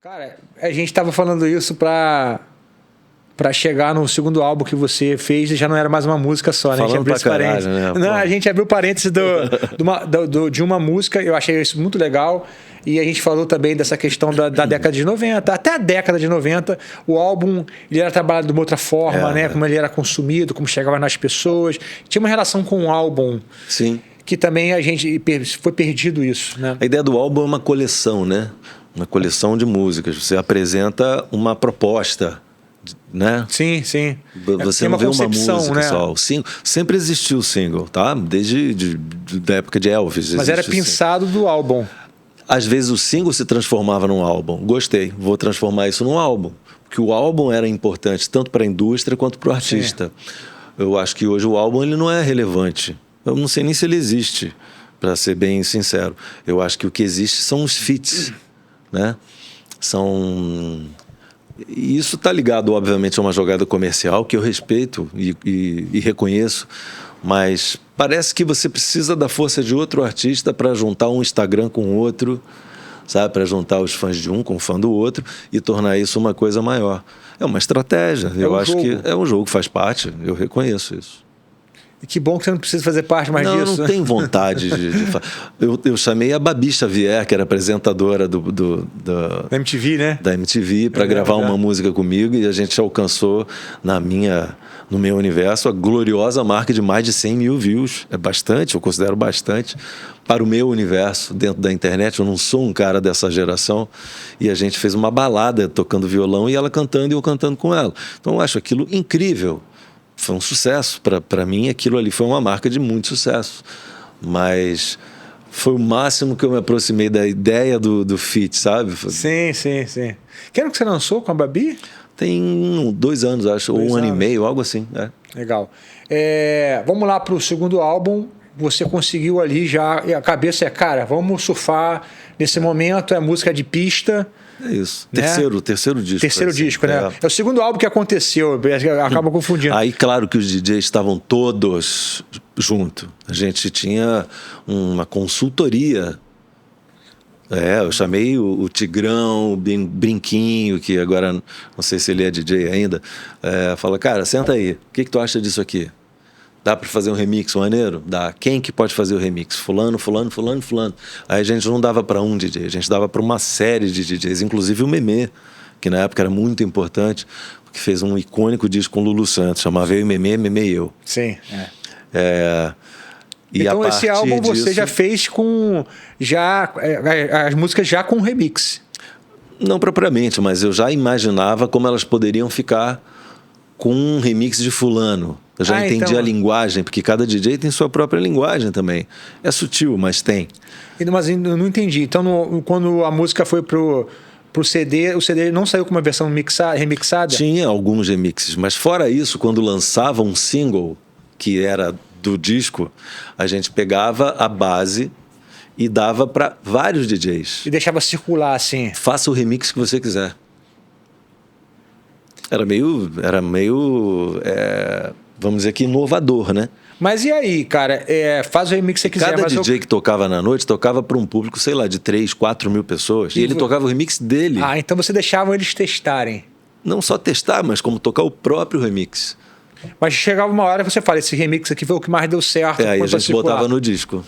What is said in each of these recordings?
Cara, a gente tava falando isso pra chegar no segundo álbum que você fez e já não era mais uma música só, né? Falando a gente abriu pra caralho, parênteses. né? Não, a gente abriu parênteses de uma música, eu achei isso muito legal. E a gente falou também dessa questão da década de 90. Até a década de 90, o álbum ele era trabalhado de uma outra forma, né? Como ele era consumido, como chegava nas pessoas. Tinha uma relação com o álbum. Sim. Que também a gente foi perdido isso, né? A ideia do álbum é uma coleção, né? Uma coleção de músicas. Você apresenta uma proposta, né? Sim, sim. Você não vê uma música, né? só. O single, sempre existiu o single, tá? Desde da época de Elvis. Mas era pensado do álbum. Às vezes o single se transformava num álbum. Gostei, vou transformar isso num álbum. Porque o álbum era importante tanto para a indústria quanto para o artista. Sim. Eu acho que hoje o álbum ele não é relevante. Eu não sei nem se ele existe, para ser bem sincero. Eu acho que o que existe são os feats, né? E isso está ligado, obviamente, a uma jogada comercial que eu respeito e reconheço, mas parece que você precisa da força de outro artista para juntar um Instagram com o outro, sabe? Para juntar os fãs de um com o fã do outro e tornar isso uma coisa maior. É uma estratégia. Eu acho que é um jogo, faz parte, eu reconheço isso. E que bom que você não precisa fazer parte mais disso. Eu não tenho vontade eu chamei a Babi Xavier, que era apresentadora da MTV, né? Da MTV, para gravar uma música comigo, e a gente alcançou no meu universo a gloriosa marca de mais de 100 mil views. É bastante, eu considero bastante para o meu universo dentro da internet. Eu não sou um cara dessa geração, e a gente fez uma balada tocando violão e ela cantando e eu cantando com ela. Então eu acho aquilo incrível. Foi um sucesso. Para mim, aquilo ali foi uma marca de muito sucesso. Mas foi o máximo que eu me aproximei da ideia do feat, sabe? Sim. Que ano que você lançou com a Babi? Tem 2 anos, acho, ou 1 ano e meio, algo assim. Legal. Vamos lá para o segundo álbum. Você conseguiu ali já, e a cabeça cara, vamos surfar nesse momento, é música de pista. É isso. Né? Terceiro disco. Terceiro disco, né? É o segundo álbum que aconteceu, acaba confundindo. Aí, claro que os DJs estavam todos juntos. A gente tinha uma consultoria. Eu chamei o Tigrão, o Brinquinho, que agora não sei se ele é DJ ainda. Fala, cara, senta aí, o que tu acha disso aqui? Dá para fazer um remix maneiro? Dá. Quem que pode fazer o remix? Fulano. Aí a gente não dava para um DJ, a gente dava para uma série de DJs, inclusive o Memê, que na época era muito importante, porque fez um icônico disco com o Lulu Santos, chamava Eu e Memê, Memê e Eu. Sim. E então esse álbum você já fez com as músicas já com remix? Não propriamente, mas eu já imaginava como elas poderiam ficar com um remix de fulano. Eu já entendi a linguagem, porque cada DJ tem sua própria linguagem também. É sutil, mas tem. Mas eu não entendi. Então, quando a música foi pro CD, o CD não saiu com uma versão remixada? Tinha alguns remixes, mas fora isso, quando lançava um single, que era do disco, a gente pegava a base e dava para vários DJs. E deixava circular assim. Faça o remix que você quiser. Era meio vamos dizer que inovador, né? Mas e aí, cara? Faz o remix que você quiser. Cada DJ que tocava na noite tocava para um público, sei lá, de 3, 4 mil pessoas. E ele tocava o remix dele. Então você deixava eles testarem. Não só testar, mas como tocar o próprio remix. Mas chegava uma hora que você fala, esse remix aqui foi o que mais deu certo. Aí a gente botava no disco.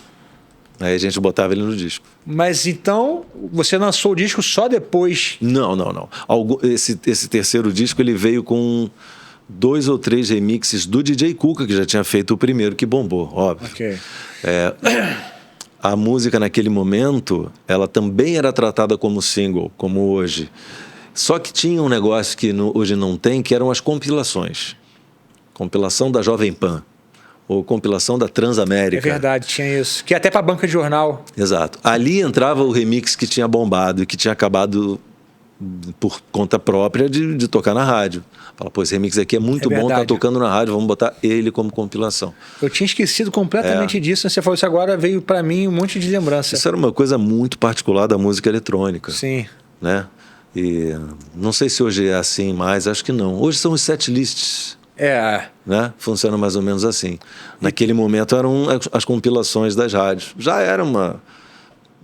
Aí a gente botava ele no disco. Mas então, você lançou o disco só depois? Não. Esse terceiro disco ele veio com 2 ou 3 remixes do DJ Cuca, que já tinha feito o primeiro, que bombou, óbvio. Okay. A música naquele momento, ela também era tratada como single, como hoje. Só que tinha um negócio que hoje não tem, que eram as compilações. Compilação da Jovem Pan. Ou compilação da Transamérica. É verdade, tinha isso. Que até para banca de jornal. Exato. Ali entrava o remix que tinha bombado e que tinha acabado por conta própria de tocar na rádio. Fala, pô, esse remix aqui é muito bom, tá tocando na rádio, vamos botar ele como compilação. Eu tinha esquecido completamente disso. Você falou isso agora, veio para mim um monte de lembrança. Isso era uma coisa muito particular da música eletrônica. Sim. Né? E não sei se hoje é assim mais, acho que não. Hoje são os setlists. Né? Funciona mais ou menos assim. Naquele momento eram as compilações das rádios. Já era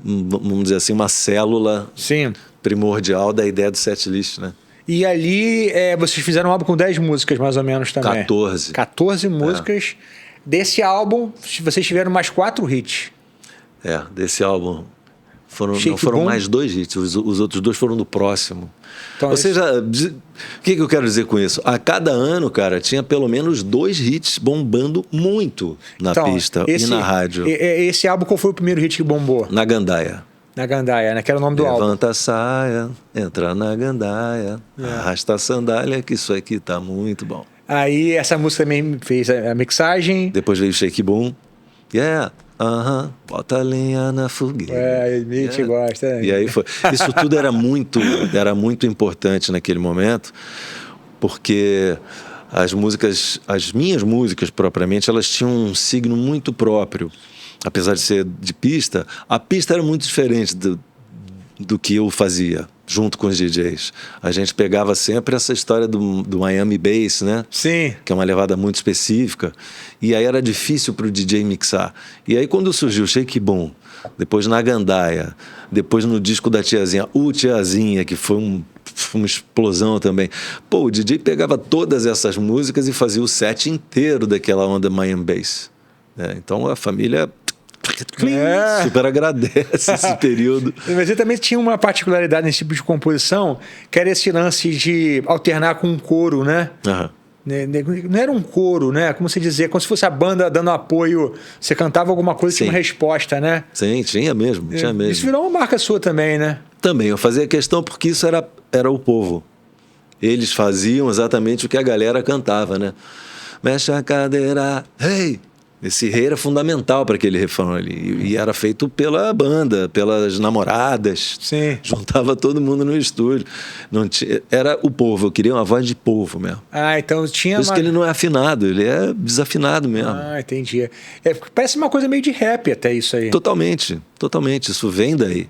vamos dizer assim, uma célula. Sim. primordial da ideia do setlist, né? E ali vocês fizeram um álbum com 10 músicas, mais ou menos, também. 14. 14 músicas. Desse álbum, vocês tiveram mais 4 hits. Desse álbum não foram Boom. mais 2 hits, os outros 2 foram do próximo. Então, Ou seja, o que eu quero dizer com isso? A cada ano, cara, tinha pelo menos 2 hits bombando muito na pista e na rádio. Esse álbum, qual foi o primeiro hit que bombou? Na Gandaia. Na Gandaia, né? Que era o nome do álbum. Levanta a saia, entra na Gandaia, arrasta a sandália, que isso aqui tá muito bom. Aí essa música também fez a mixagem. Depois veio Shake Boom. Bota a lenha na fogueira. A gente gosta. Né? E aí foi. Isso tudo era muito importante naquele momento, porque as minhas músicas propriamente, elas tinham um signo muito próprio. Apesar de ser de pista, a pista era muito diferente do que eu fazia junto com os DJs. A gente pegava sempre essa história do Miami Bass, né? Sim. Que é uma levada muito específica. E aí era difícil para o DJ mixar. E aí quando surgiu o Shake Boom, depois na Gandaia, depois no disco da Tiazinha, o Tiazinha, que foi uma explosão também. Pô, o DJ pegava todas essas músicas e fazia o set inteiro daquela onda Miami Bass. Então a família super agradece esse período. Mas ele também tinha uma particularidade nesse tipo de composição, que era esse lance de alternar com um coro, né? Não era um coro, né? Como se dizer, como se fosse a banda dando apoio. Você cantava alguma coisa e tinha uma resposta, né? Sim, tinha mesmo. Isso virou uma marca sua também, né? Também, eu fazia questão porque isso era o povo. Eles faziam exatamente o que a galera cantava, né? Mexe a cadeira, hey! Esse rei era fundamental para aquele refrão ali. E era feito pela banda, pelas namoradas. Sim. Juntava todo mundo no estúdio. Não tinha, era o povo, eu queria uma voz de povo mesmo. Então tinha. Por isso que ele não é afinado, ele é desafinado mesmo. Entendi. Parece uma coisa meio de rap até isso aí. Totalmente. Isso vem daí.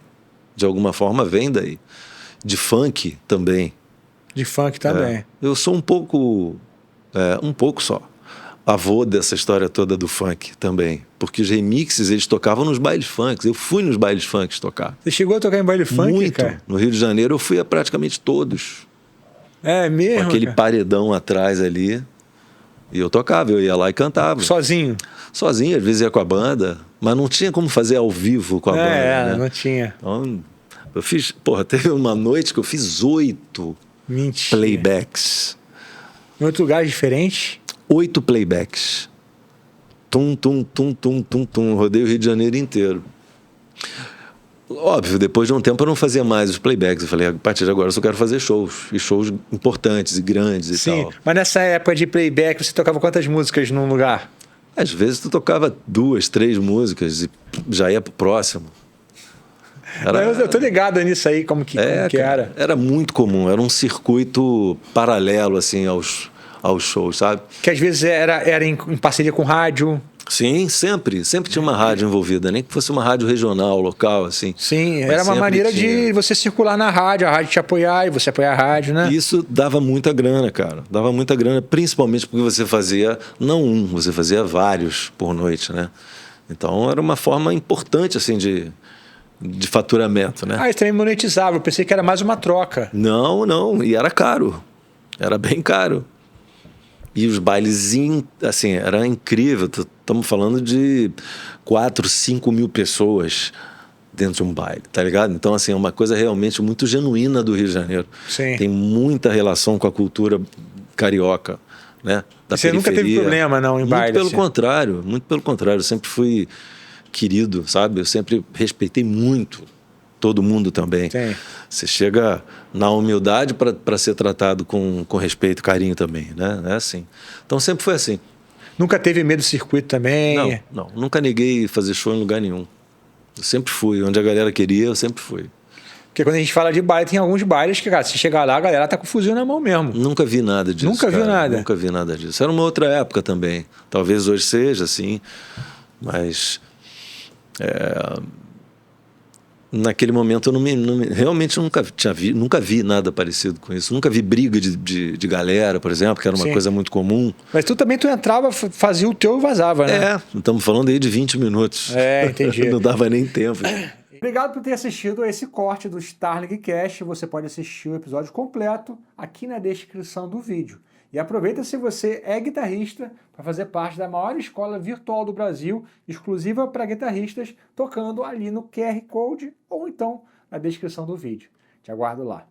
De alguma forma vem daí. De funk também. De funk também. Eu sou um pouco só. Avô dessa história toda do funk também. Porque os remixes, eles tocavam nos bailes funks. Eu fui nos bailes funks tocar. Você chegou a tocar em baile funk, muito. Cara? No Rio de Janeiro eu fui a praticamente todos. É mesmo? Com aquele paredão atrás ali. E eu tocava, eu ia lá e cantava. Sozinho? Sozinho, às vezes ia com a banda. Mas não tinha como fazer ao vivo com a banda. Né? Não tinha. Então, eu fiz... teve uma noite que eu fiz 8 playbacks. Em outro lugar diferente? 8 playbacks. Tum, tum, tum, tum, tum, tum. Rodei o Rio de Janeiro inteiro. Óbvio, depois de um tempo eu não fazia mais os playbacks. Eu falei, a partir de agora eu só quero fazer shows. E shows importantes e grandes e tal. Mas nessa época de playback, você tocava quantas músicas num lugar? Às vezes tu tocava 2, 3 músicas e já ia pro próximo. Eu tô ligado nisso aí, como que era. Era muito comum. Era um circuito paralelo, assim, aos shows, sabe? Que às vezes era em parceria com rádio. Sim, sempre tinha uma rádio envolvida, nem que fosse uma rádio regional, local, assim. Sim, era uma maneira de você circular na rádio, a rádio te apoiar e você apoiar a rádio, né? Isso dava muita grana, cara. Dava muita grana, principalmente porque você fazia, você fazia vários por noite, né? Então era uma forma importante, assim, de faturamento, né? Isso também monetizava, eu pensei que era mais uma troca. Não, e era caro. Era bem caro. E os bailes, assim, era incrível. Estamos falando de 4, 5 mil pessoas dentro de um baile, tá ligado? Então, assim, é uma coisa realmente muito genuína do Rio de Janeiro. Sim. Tem muita relação com a cultura carioca, né? Da Você nunca teve problema, não, em baile? Muito pelo contrário. Eu sempre fui querido, sabe? Eu sempre respeitei muito todo mundo também. Sim. Você chega na humildade para ser tratado com respeito e carinho também, né? É assim. Então sempre foi assim. Nunca teve medo do circuito também? Não. Nunca neguei fazer show em lugar nenhum. Eu sempre fui. Onde a galera queria, eu sempre fui. Porque quando a gente fala de baile, tem alguns bailes que, cara, se chegar lá, a galera tá com o fuzil na mão mesmo. Nunca vi nada disso. Nunca viu nada? Nunca vi nada disso. Era uma outra época também. Talvez hoje seja assim, mas... naquele momento eu realmente nunca vi nada parecido com isso. Nunca vi briga de galera, por exemplo, que era uma coisa muito comum. Mas tu entrava, fazia o teu e vazava, né? Estamos falando aí de 20 minutos. Entendi. Não dava nem tempo. Obrigado por ter assistido a esse corte do Starlink Cast. Você pode assistir o episódio completo aqui na descrição do vídeo. E aproveita se você é guitarrista para fazer parte da maior escola virtual do Brasil, exclusiva para guitarristas, tocando ali no QR Code ou então na descrição do vídeo. Te aguardo lá.